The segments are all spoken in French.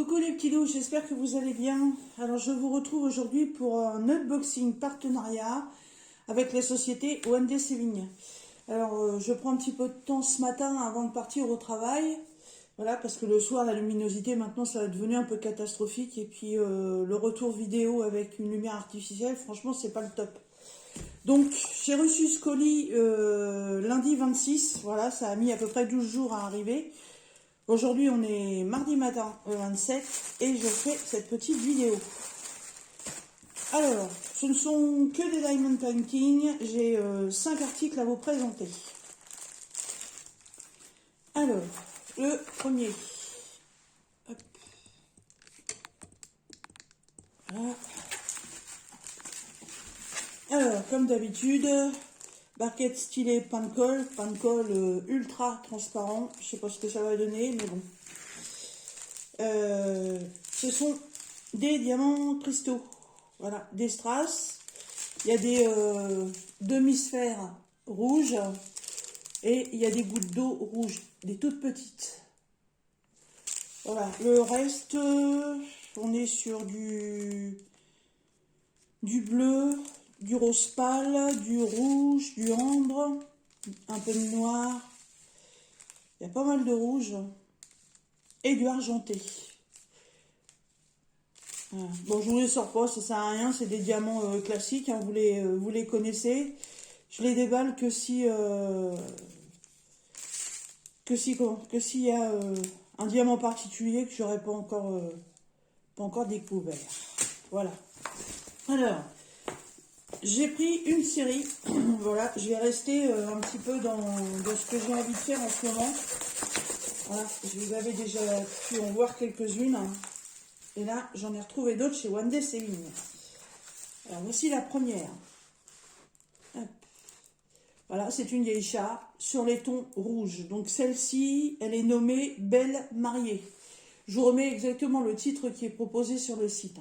Coucou les petits loups, j'espère que vous allez bien. Alors je vous retrouve aujourd'hui pour un unboxing partenariat avec la société OND Sévigne. Alors je prends un petit peu de temps ce matin avant de partir au travail. Voilà, parce que le soir la luminosité maintenant ça va devenu un peu catastrophique. Et puis le retour vidéo avec une lumière artificielle, franchement c'est pas le top. Donc j'ai reçu ce colis lundi 26, voilà, ça a mis à peu près 12 jours à arriver. Aujourd'hui, on est mardi matin, le 27, et je fais cette petite vidéo. Alors, ce ne sont que des diamond painting. J'ai 5 articles à vous présenter. Alors, le premier. Hop. Voilà. Alors, comme d'habitude, barquette stylée pain de colle ultra transparent. Je sais pas ce que ça va donner, mais bon. Ce sont des diamants cristaux, voilà, des strass. Il y a des demi-sphères rouges et il y a des gouttes d'eau rouges, des toutes petites. Voilà, le reste, on est sur du bleu, du rose pâle, du rouge, du ambre, un peu de noir. Il y a pas mal de rouge et du argenté. Voilà. Bon, je vous les sors pas, ça sert à rien, c'est des diamants classiques, hein, vous les connaissez. Je les déballe que si s'il y a un diamant particulier que j'aurais pas encore découvert. Voilà. Alors, j'ai pris une série. Voilà, je vais rester un petit peu dans ce que j'ai envie de faire en ce moment. Voilà, je vous avais déjà pu en voir quelques-unes. Et là, j'en ai retrouvé d'autres chez OND Sévigne. Alors, voici la première. Hop. Voilà, c'est une geisha sur les tons rouges. Donc, celle-ci, elle est nommée Belle Mariée. Je vous remets exactement le titre qui est proposé sur le site.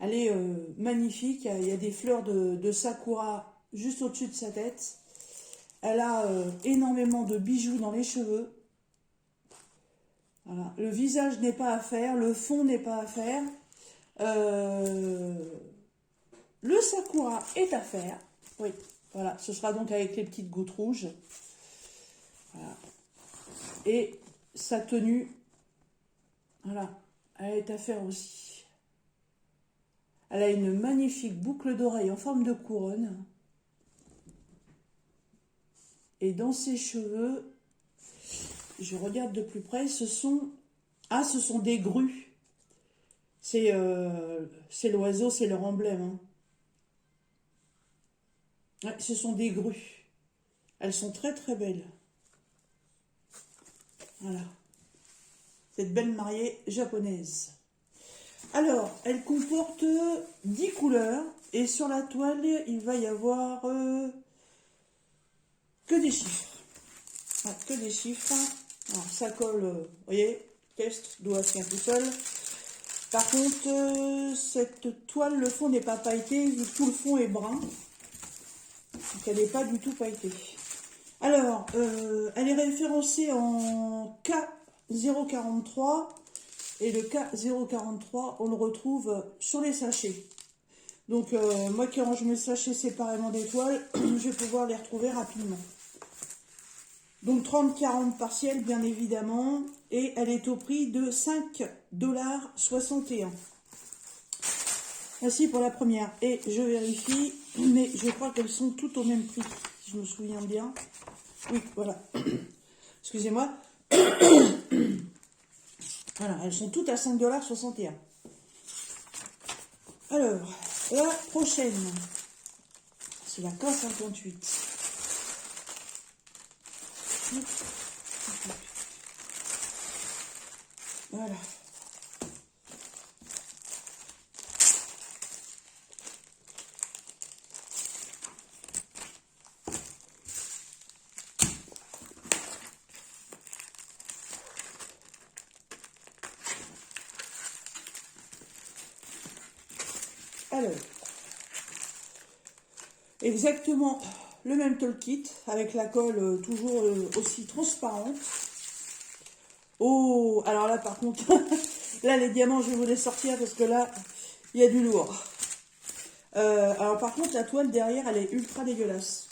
Elle est magnifique. Il y a des fleurs de sakura juste au-dessus de sa tête. Elle a énormément de bijoux dans les cheveux. Voilà. Le visage n'est pas à faire, le fond n'est pas à faire. Le sakura est à faire. Oui, voilà, ce sera donc avec les petites gouttes rouges. Voilà. Et sa tenue, voilà, elle est à faire aussi. Elle a une magnifique boucle d'oreille en forme de couronne. Et dans ses cheveux, je regarde de plus près, ce sont des grues. C'est l'oiseau, c'est leur emblème. Hein. Ouais, ce sont des grues. Elles sont très très belles. Voilà. Cette belle mariée japonaise. Alors, elle comporte 10 couleurs. Et sur la toile, il va y avoir que des chiffres. Ouais, que des chiffres. Alors, ça colle, vous voyez, test, doigt tient tout seul. Par contre, cette toile, le fond n'est pas pailleté, vu que tout le fond est brun. Donc, elle n'est pas du tout pailletée. Alors, elle est référencée en K043. Et le K043, on le retrouve sur les sachets. Donc, moi qui range mes sachets séparément des toiles, je vais pouvoir les retrouver rapidement. Donc 30-40 partiels bien évidemment, et elle est au prix de 5,61 $. Voici pour la première, et je vérifie, mais je crois qu'elles sont toutes au même prix, si je me souviens bien. Oui, voilà. Excusez-moi. Voilà, elles sont toutes à 5,61 $. Alors, la prochaine, c'est la K58. Voilà. Alors, exactement le même toolkit avec la colle toujours aussi transparente. Oh, alors là par contre, Là, les diamants, je vais vous les sortir parce que là, il y a du lourd. Alors, par contre, la toile derrière, elle est ultra dégueulasse.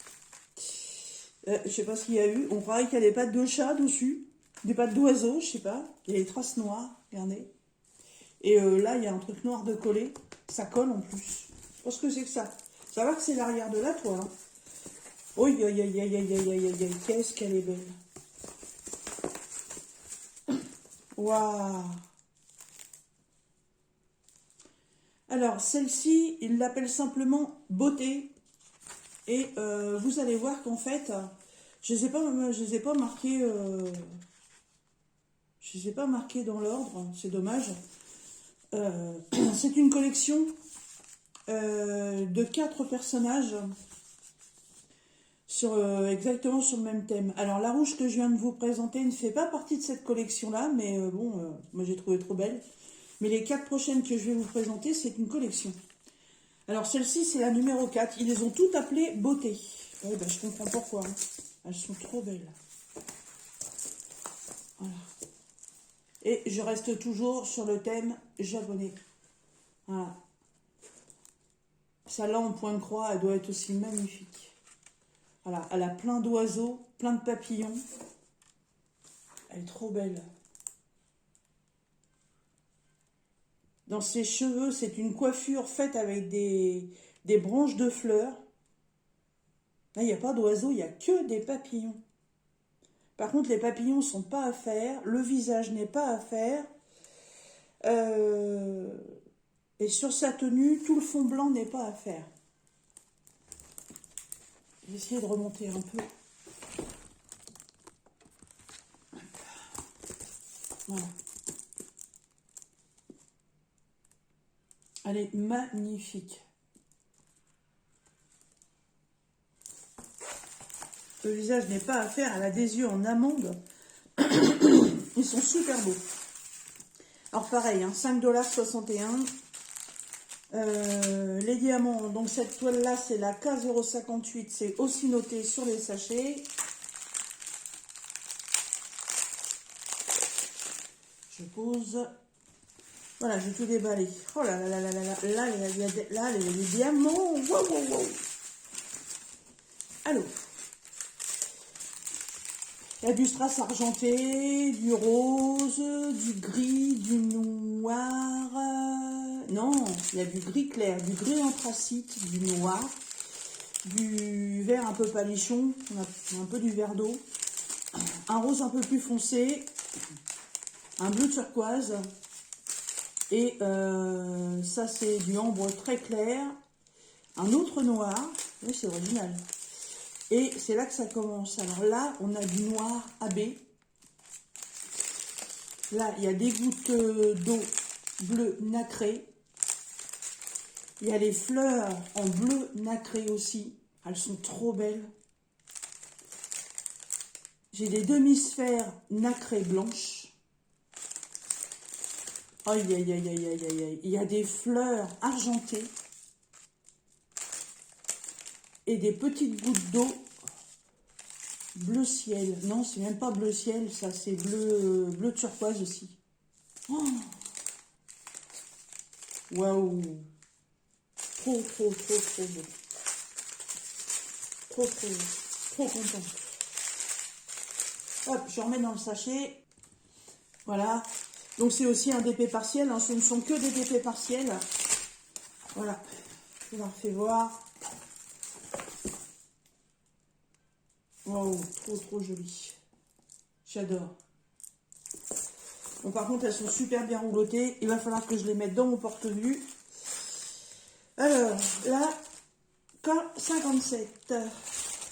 Je sais pas ce qu'il y a eu. On croirait qu'il y a des pattes de chat dessus. Des pattes d'oiseau, je sais pas. Il y a des traces noires, regardez. Et là, il y a un truc noir de coller. Ça colle en plus. Je sais pas ce que c'est que ça. Ça va que c'est l'arrière de la toile. Hein. Oui, aïe, aïe, aïe, aïe, aïe, aïe, aïe, qu'est-ce qu'elle est belle. Waouh. Alors, celle-ci, il l'appelle simplement beauté. Et vous allez voir qu'en fait, je ne les ai pas marquées, je les ai pas marquées dans l'ordre, c'est dommage. C'est une collection de 4 personnages exactement sur le même thème. Alors, la rouge que je viens de vous présenter ne fait pas partie de cette collection-là, mais bon, moi j'ai trouvé trop belle. Mais les 4 prochaines que je vais vous présenter, c'est une collection. Alors, celle-ci, c'est la numéro 4. Ils les ont toutes appelées beauté. Oui, ben, je comprends pourquoi. Hein. Elles sont trop belles. Voilà. Et je reste toujours sur le thème japonais. Voilà. Celle-là en point de croix, elle doit être aussi magnifique. Voilà, elle a plein d'oiseaux, plein de papillons. Elle est trop belle. Dans ses cheveux, c'est une coiffure faite avec des branches de fleurs. Là, il n'y a pas d'oiseaux, il n'y a que des papillons. Par contre, les papillons ne sont pas à faire, le visage n'est pas à faire. Et sur sa tenue, tout le fond blanc n'est pas à faire. Je vais essayer de remonter un peu. Voilà. Elle est magnifique. Le visage n'est pas à faire, elle a des yeux en amande. Ils sont super beaux. Alors pareil, hein, 5,61 $. Les diamants, donc cette toile-là, c'est la K058. C'est aussi noté sur les sachets. Je pose. Voilà, j'ai tout déballé. Oh là là là là là là, là, il y a des diamants. Wow, wow, wow. Alors, il y a du strass argenté, du rose, du gris, du noir. Non, il y a du gris clair, du gris anthracite, du noir, du vert un peu palichon, on a un peu du vert d'eau, un rose un peu plus foncé, un bleu turquoise. Et ça, c'est du ambre très clair. Un autre noir. Oui, c'est original. Et c'est là que ça commence. Alors là, on a du noir AB. Là, il y a des gouttes d'eau bleu nacré. Il y a les fleurs en bleu nacré aussi. Elles sont trop belles. J'ai des demi-sphères nacrées blanches. Aïe, aïe, aïe, aïe, aïe, aïe, aïe. Il y a des fleurs argentées et des petites gouttes d'eau bleu ciel. Non, c'est même pas bleu ciel, ça c'est bleu turquoise aussi. Oh, waouh! Trop, trop, trop, trop beau. Trop, trop, trop content. Hop, je remets dans le sachet. Voilà. Donc c'est aussi un DP partiel, hein. Ce ne sont que des DP partiels. Voilà, je vous la refais voir. Wow, trop trop joli. J'adore. Bon, par contre, elles sont super bien roulotées. Il va falloir que je les mette dans mon porte-vue. Alors, la K57,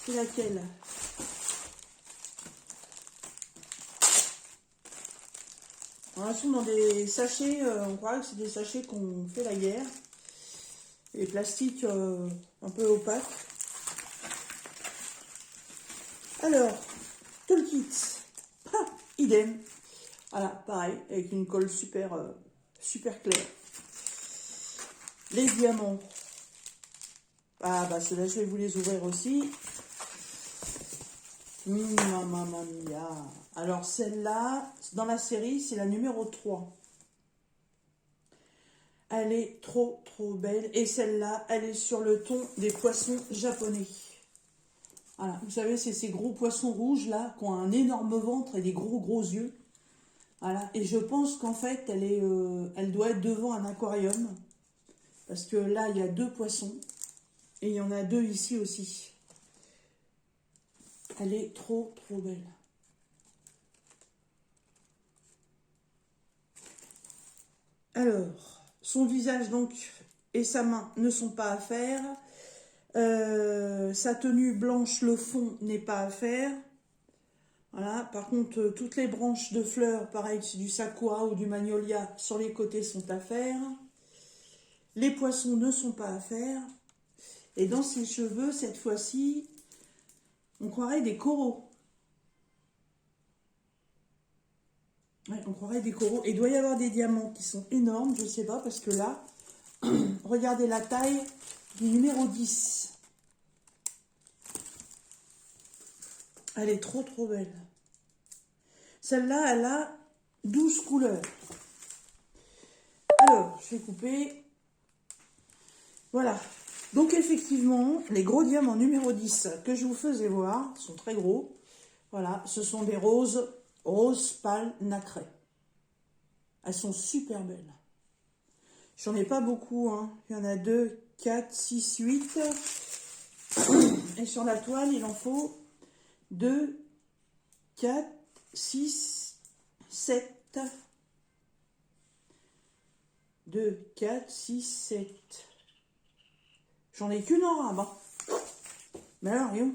c'est laquelle? Alors, elles sont dans des sachets, on croirait que c'est des sachets qu'on fait la guerre. Et plastique un peu opaque. Alors, tout le kit. Ah, idem. Voilà, pareil, avec une colle super, super claire. Les diamants. Ah bah ceux-là, je vais vous les ouvrir aussi. Mamma mia. Alors celle-là, dans la série, c'est la numéro 3. Elle est trop belle. Et celle-là, elle est sur le ton des poissons japonais. Voilà, vous savez, c'est ces gros poissons rouges là, qui ont un énorme ventre et des gros yeux. Voilà, et je pense qu'en fait, elle doit être devant un aquarium. Parce que là, il y a 2 poissons. Et il y en a 2 ici aussi. Elle est trop belle. Alors, son visage donc et sa main ne sont pas à faire. Sa tenue blanche, le fond n'est pas à faire. Voilà. Par contre, toutes les branches de fleurs, pareil, c'est du sakura ou du magnolia, sur les côtés sont à faire. Les poissons ne sont pas à faire. Et dans ses cheveux, cette fois-ci, on croirait des coraux. Ouais, on croirait des coraux. Et il doit y avoir des diamants qui sont énormes, je ne sais pas, parce que là, regardez la taille du numéro 10. Elle est trop belle. Celle-là, elle a 12 couleurs. Alors, je vais couper. Voilà. Donc, effectivement, les gros diamants numéro 10 que je vous faisais voir sont très gros. Voilà, ce sont des roses pâles nacrées. Elles sont super belles. J'en ai pas beaucoup, hein. Il y en a 2, 4, 6, 8. Et sur la toile, il en faut 2, 4, 6, 7. 2, 4, 6, 7. J'en ai qu'une en rame. Hein. Mais alors, voyons,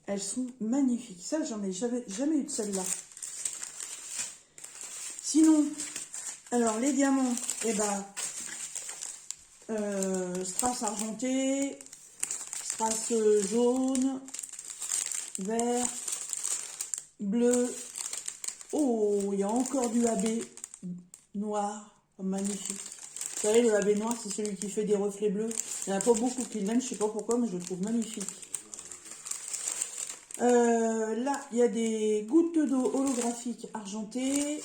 elles sont magnifiques. Ça, j'en ai jamais eu de celle-là. Sinon, alors les diamants, eh ben, strass argenté, strass jaune, vert, bleu. Oh, il y a encore du AB noir, magnifique. Vous savez, le AB noir, c'est celui qui fait des reflets bleus. Il n'y en a pas beaucoup qui l'aiment, je ne sais pas pourquoi, mais je le trouve magnifique. Là, il y a des gouttes d'eau holographiques argentées,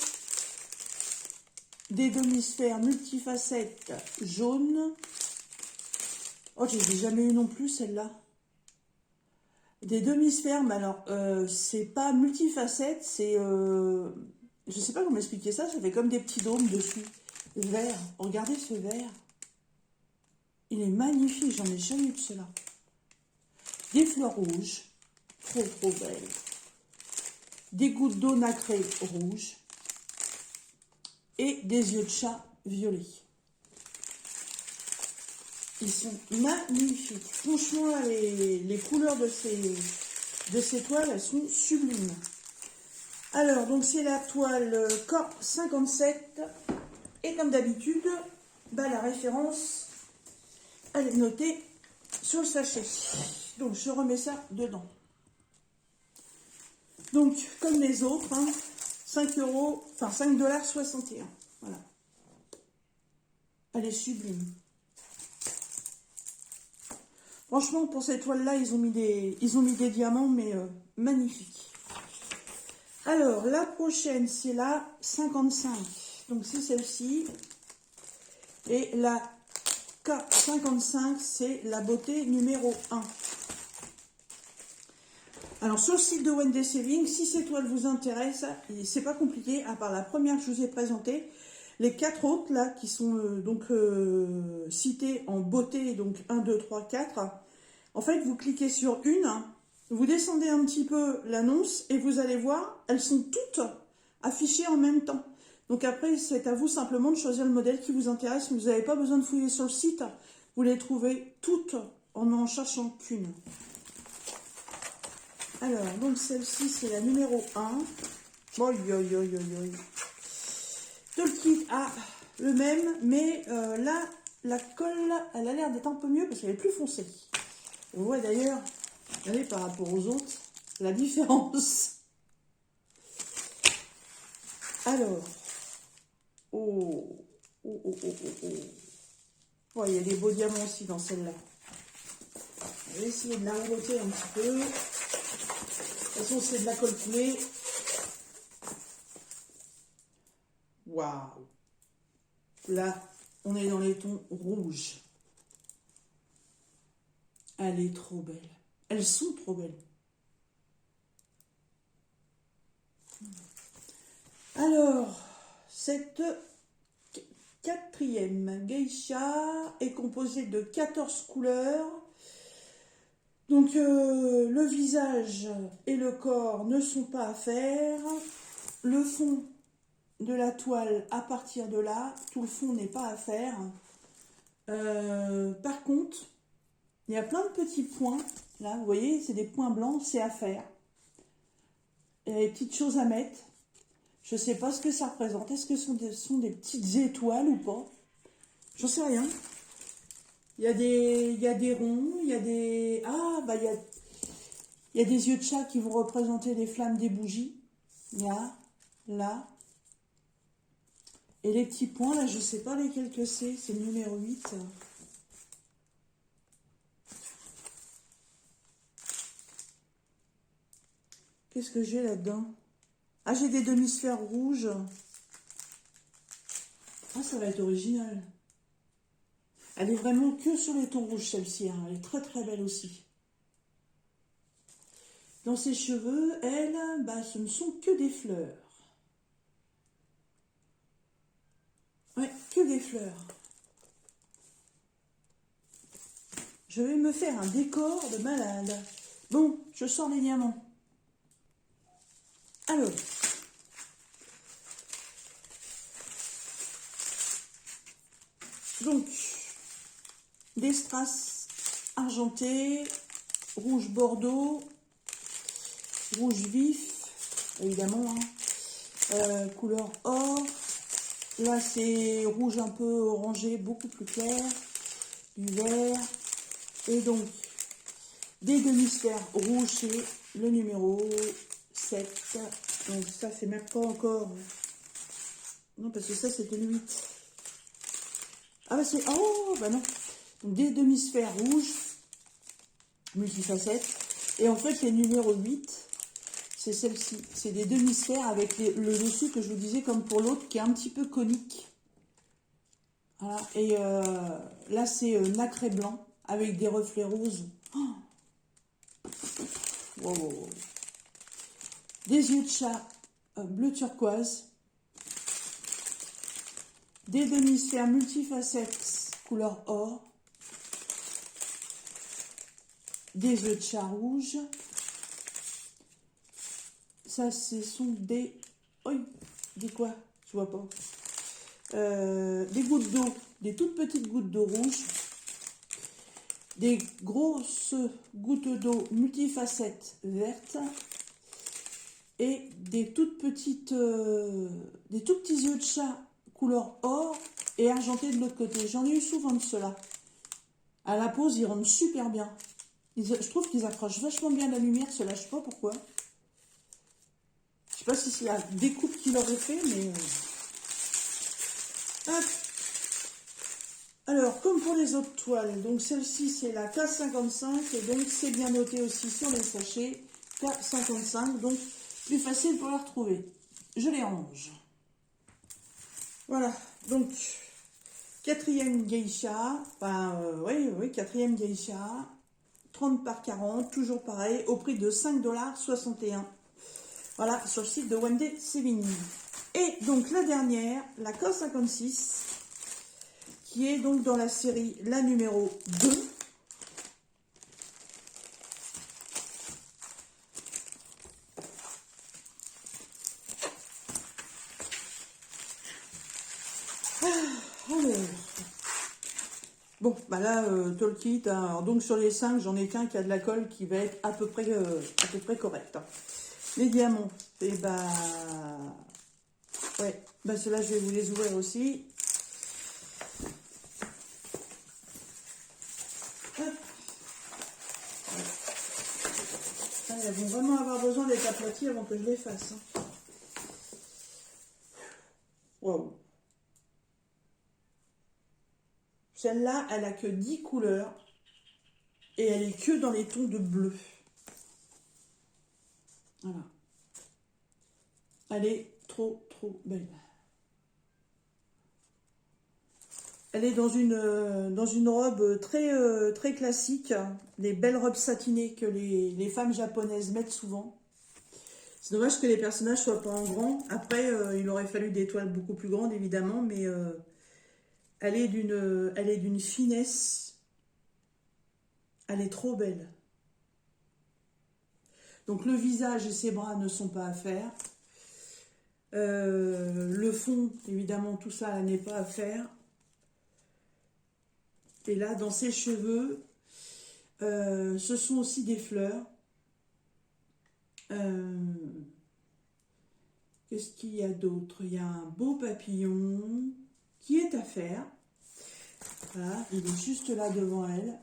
des demi-sphères multifacettes jaunes. Oh, je n'ai jamais eu non plus celle-là. Des demi-sphères, mais alors, c'est pas multifacettes, c'est... je sais pas comment expliquer ça, ça fait comme des petits dômes dessus. Vert, regardez ce vert. Il est magnifique, j'en ai jamais eu de cela. Des fleurs rouges, trop belles. Des gouttes d'eau nacrée rouges. Et des yeux de chat violets. Ils sont magnifiques. Franchement, les couleurs de ces toiles, elles sont sublimes. Alors, donc c'est la toile Corps 57. Et comme d'habitude, bah, la référence, elle est notée sur le sachet. Donc, je remets ça dedans. Donc, comme les autres, hein, 5 €, enfin 5,61 $. Voilà. Elle est sublime. Franchement, pour cette toile-là, ils ont mis des diamants, mais magnifiques. Alors, la prochaine, c'est la 55. Donc, c'est celle-ci. Et la K55, c'est la beauté numéro 1. Alors, sur le site de Wendy Saving, si ces toiles vous intéressent, c'est pas compliqué, à part la première que je vous ai présentée. Les 4 autres, là, qui sont citées en beauté, donc 1, 2, 3, 4. En fait, vous cliquez sur une, vous descendez un petit peu l'annonce et vous allez voir, elles sont toutes affichées en même temps. Donc après, c'est à vous simplement de choisir le modèle qui vous intéresse. Vous n'avez pas besoin de fouiller sur le site. Vous les trouvez toutes en n'en cherchant qu'une. Alors, donc celle-ci, c'est la numéro 1. Tout le kit a le même, mais là, la colle, elle a l'air d'être un peu mieux parce qu'elle est plus foncée. On voit d'ailleurs, regardez par rapport aux autres, la différence. Alors, oh. Oh, il y a des beaux diamants aussi dans celle-là. On va essayer de la remonter un petit peu. De toute façon, c'est de la colle coulée. Waouh! Là, on est dans les tons rouges. Elle est trop belle. Elles sont trop belles. Alors, cette quatrième geisha est composée de 14 couleurs. Donc, le visage et le corps ne sont pas à faire. Le fond de la toile, à partir de là, tout le fond n'est pas à faire. Par contre, il y a plein de petits points. Là, vous voyez, c'est des points blancs, c'est à faire. Il y a des petites choses à mettre. Je ne sais pas ce que ça représente. Est-ce que ce sont des petites étoiles ou pas? J'en sais rien. Il y a des ronds, il y a des... Ah, bah il y a des yeux de chat qui vont représenter les flammes des bougies. Là, là. Et les petits points, là, je ne sais pas lesquels que c'est. C'est le numéro 8. Qu'est-ce que j'ai là-dedans? Ah, j'ai des demi-sphères rouges. Ah, ça va être original. Elle est vraiment que sur les tons rouges, celle-ci. Hein. Elle est très très belle aussi. Dans ses cheveux, elle, bah, ce ne sont que des fleurs. Ouais, que des fleurs. Je vais me faire un décor de malade. Bon, je sors les diamants. Alors, donc, des strass argentés, rouge bordeaux, rouge vif, évidemment, hein, couleur or. Là, c'est rouge un peu orangé, beaucoup plus clair, du vert. Et donc, des demi-sphères rouges, c'est le numéro 7. Donc, ça, c'est même pas encore... Non, parce que ça, c'était le 8. Ah, bah, c'est... Oh, bah non. Donc, des demi-sphères rouges, multifacettes. Et en fait, les numéros 8, c'est celle-ci. C'est des demi-sphères avec le dessus que je vous disais, comme pour l'autre, qui est un petit peu conique. Voilà. Et là, c'est nacré blanc avec des reflets roses. Oh, wow, wow, wow. Des yeux de chat bleu turquoise. Des demi-sphères multifacettes couleur or. Des yeux de chat rouge. Ça, ce sont des... Oui, des quoi? Je vois pas. Des gouttes d'eau, des toutes petites gouttes d'eau rouge. Des grosses gouttes d'eau multifacettes vertes. Et des toutes petites... des tout petits yeux de chat couleur or et argenté de l'autre côté. J'en ai eu souvent de ceux-là. À la pose, ils rendent super bien. Je trouve qu'ils accrochent vachement bien la lumière, ceux-là, je sais pas pourquoi. Je sais pas si c'est la découpe qu'il aurait fait, mais... Hop. Alors, comme pour les autres toiles, donc celle-ci, c'est la K55, et donc c'est bien noté aussi sur les sachets, K55, donc plus facile pour la retrouver. Je les range. Voilà, donc, quatrième geisha, enfin, oui, quatrième geisha, 30 par 40, toujours pareil, au prix de 5,61 $. Voilà, sur le site de Wendy Sévigny. Et donc la dernière, la K56, qui est donc dans la série la numéro 2. Alors, bon, bah là, Tolkien, hein, donc sur les 5, j'en ai qu'un qui a de la colle qui va être à peu près correct. Hein. Les diamants, et bah, ouais, bah ceux-là, je vais vous les ouvrir aussi. Hop. Ah, elles vont vraiment avoir besoin d'être aplaties avant que je les fasse. Hein. Wow. Celle-là, elle a que 10 couleurs et elle est que dans les tons de bleu. Voilà. Elle est trop, trop belle. Elle est dans une robe très classique, les belles robes satinées que les femmes japonaises mettent souvent. C'est dommage que les personnages soient pas en grand. Après, il aurait fallu des toiles beaucoup plus grandes, évidemment, mais elle est d'une finesse. Elle est trop belle. Donc le visage et ses bras ne sont pas à faire. Le fond, évidemment, tout ça n'est pas à faire. Et là, dans ses cheveux, ce sont aussi des fleurs. Qu'est-ce qu'il y a d'autre? Il y a un beau papillon qui est à faire. Voilà, il est juste là devant elle.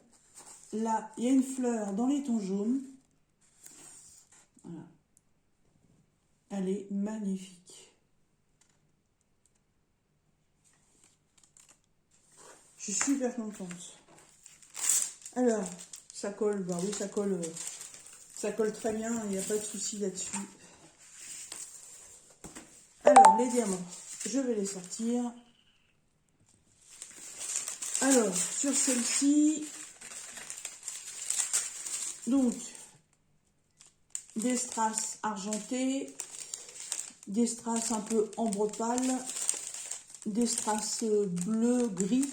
Là, il y a une fleur dans les tons jaunes. Voilà. Elle est magnifique. Je suis super contente. Alors, ça colle, bah oui, ça colle très bien, il n'y a pas de souci là-dessus. Alors, les diamants, je vais les sortir. Alors, sur celle-ci, donc, des strass argentés, des strass un peu ambre pâle, des strass bleu gris,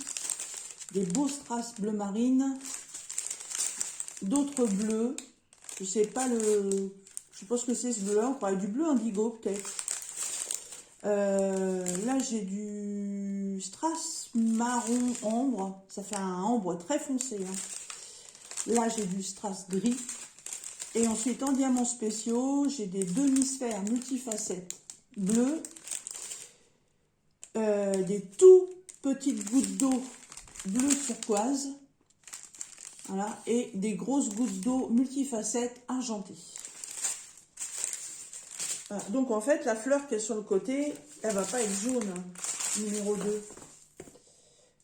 des beaux strass bleu marine, d'autres bleus, je sais pas ce que c'est ce bleu là, on parlait du bleu indigo peut-être. Là j'ai du strass marron ambre, ça fait un ambre très foncé, hein. Là j'ai du strass gris, et ensuite en diamants spéciaux j'ai des demi-sphères multifacettes bleues, des tout petites gouttes d'eau bleu turquoise, voilà, et des grosses gouttes d'eau multifacettes argentées. Voilà, donc en fait la fleur qui est sur le côté, elle va pas être jaune, hein, numéro 2.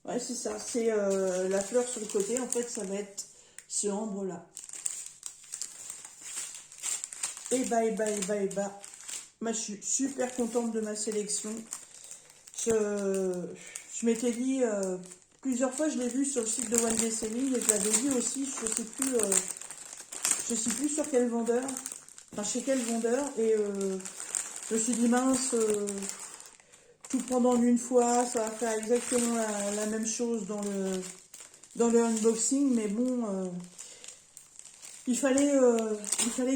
Ouais, c'est ça, c'est la fleur sur le côté, en fait ça va être ce ambre là. Et bah, moi je suis super contente de ma sélection. Je m'étais dit, plusieurs fois je l'ai vu sur le site de One Day Selling, et je l'avais vu aussi, je sais plus sur quel vendeur, enfin chez quel vendeur, et je me suis dit mince, tout prendre en une fois, ça va faire exactement la même chose dans le unboxing, mais bon, il fallait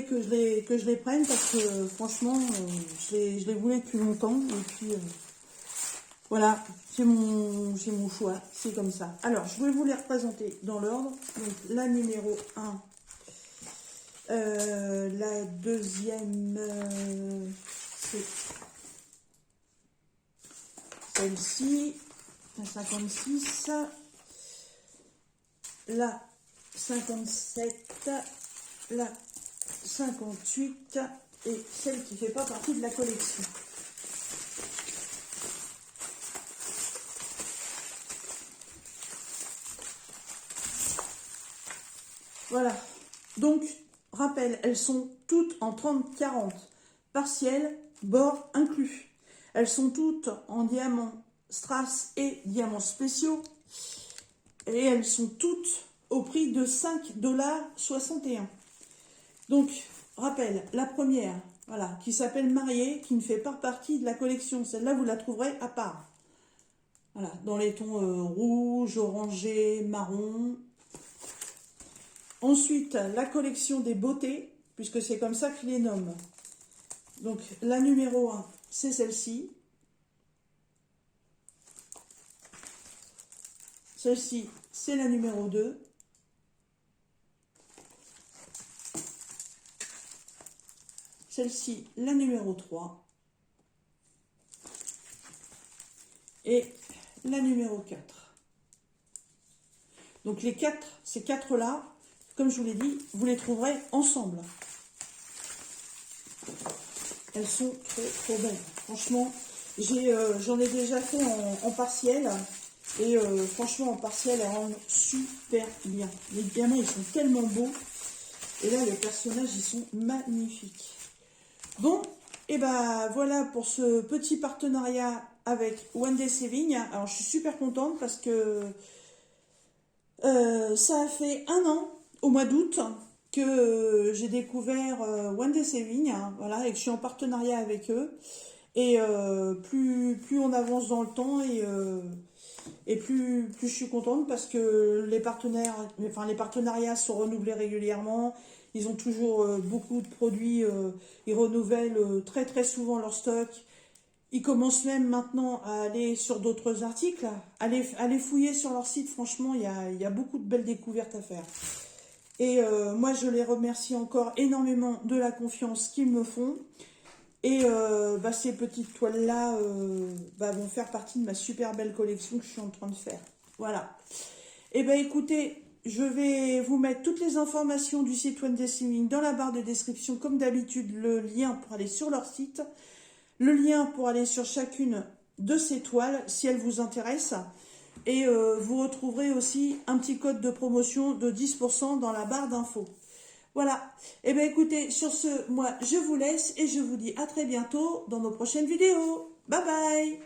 que je les prenne, parce que franchement, je les voulais depuis longtemps, et puis voilà, c'est mon choix, c'est comme ça. Alors, je vais vous les représenter dans l'ordre. Donc, la numéro 1, la deuxième, c'est celle-ci, la 56, la 57, la 58 et celle qui ne fait pas partie de la collection. Voilà, donc, rappel, elles sont toutes en 30-40, partiel, bord inclus. Elles sont toutes en diamants strass et diamants spéciaux. Et elles sont toutes au prix de 5,61 $. Donc, rappel, la première, voilà, qui s'appelle Mariée, qui ne fait pas partie de la collection. Celle-là, vous la trouverez à part. Voilà, dans les tons rouge, orangé, marron. Ensuite, la collection des beautés, puisque c'est comme ça qu'ils les nomment. Donc, la numéro 1, c'est celle-ci. Celle-ci, c'est la numéro 2. Celle-ci, la numéro 3. Et la numéro 4. Donc, ces 4-là, comme je vous l'ai dit, vous les trouverez ensemble. Elles sont trop belles. Franchement, j'en ai déjà fait en partiel. Et franchement, en partiel, elles rendent super bien. Les diamants, ils sont tellement beaux. Et là, les personnages, ils sont magnifiques. Bon, et ben voilà pour ce petit partenariat avec Wendy Saving. Alors je suis super contente parce que ça a fait 1 an au mois d'août que j'ai découvert Wendy Saving, hein, voilà, et que je suis en partenariat avec eux. Et plus on avance dans le temps et plus je suis contente parce que les partenariats sont renouvelés régulièrement. Ils ont toujours beaucoup de produits, ils renouvellent très très souvent leur stock. Ils commencent même maintenant à aller sur d'autres articles, aller fouiller sur leur site. Franchement, il y a beaucoup de belles découvertes à faire. Et moi, je les remercie encore énormément de la confiance qu'ils me font. Et ces petites toiles-là vont faire partie de ma super belle collection que je suis en train de faire. Voilà. Et écoutez, je vais vous mettre toutes les informations du site Wendy Saving dans la barre de description. Comme d'habitude, le lien pour aller sur leur site. Le lien pour aller sur chacune de ces toiles si elles vous intéressent. Et vous retrouverez aussi un petit code de promotion de 10% dans la barre d'infos. Voilà. Et écoutez, sur ce, moi, je vous laisse et je vous dis à très bientôt dans nos prochaines vidéos. Bye bye!